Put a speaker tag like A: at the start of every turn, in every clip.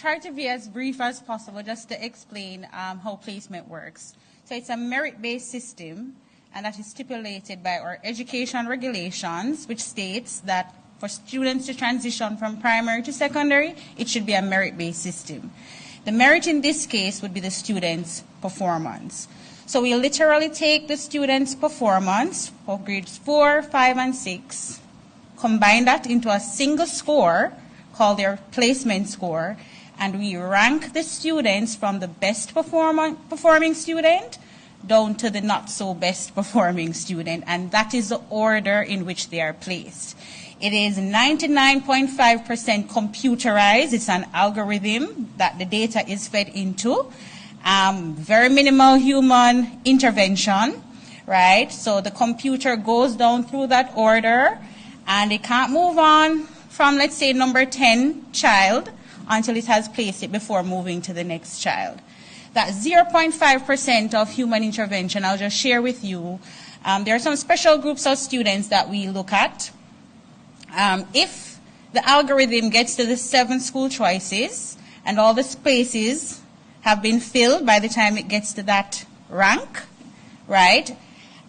A: try to be as brief as possible just to explain how placement works. So it's a merit-based system, and that is stipulated by our education regulations, which states that for students to transition from primary to secondary, it should be a merit-based system. The merit in this case would be the student's performance. So we literally take the student's performance for grades 4, 5, and 6, combine that into a single score called their placement score, and we rank the students from the best performing student down to the not so best performing student, and that is the order in which they are placed. It is 99.5% computerized. It's an algorithm that the data is fed into. Very minimal human intervention, right? So the computer goes down through that order, and it can't move on from, let's say, number 10 child until it has placed it before moving to the next child. That 0.5% of human intervention, I'll just share with you. There are some special groups of students that we look at. If the algorithm gets to the 7 school choices and all the spaces have been filled by the time it gets to that rank, right?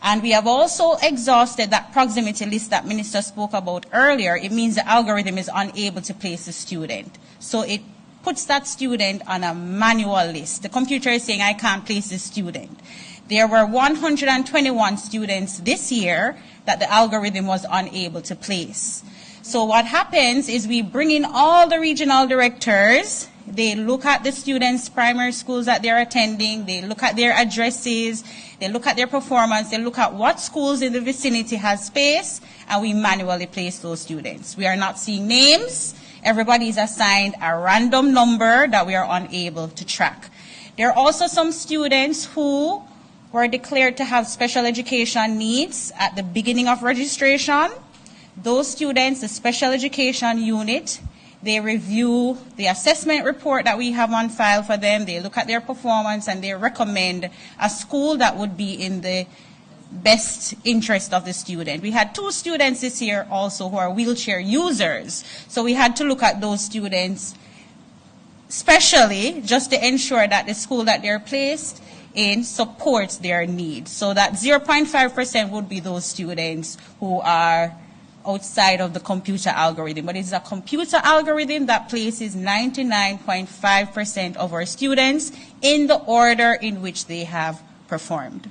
A: And we have also exhausted that proximity list that Minister spoke about earlier. It means the algorithm is unable to place the student. So it puts that student on a manual list. The computer is saying, I can't place this student. There were 121 students this year that the algorithm was unable to place. So what happens is we bring in all the regional directors. They look at the students' primary schools that they're attending. They look at their addresses. They look at their performance. They look at what schools in the vicinity has space, and we manually place those students. We are not seeing names. Everybody is assigned a random number that we are unable to track. There are also some students who were declared to have special education needs at the beginning of registration. Those students, the special education unit, they review the assessment report that we have on file for them. They look at their performance and they recommend a school that would be in the best interest of the student. We had 2 students this year also who are wheelchair users. So we had to look at those students specially just to ensure that the school that they're placed in supports their needs. So that 0.5% would be those students who are outside of the computer algorithm. But it's a computer algorithm that places 99.5% of our students in the order in which they have performed.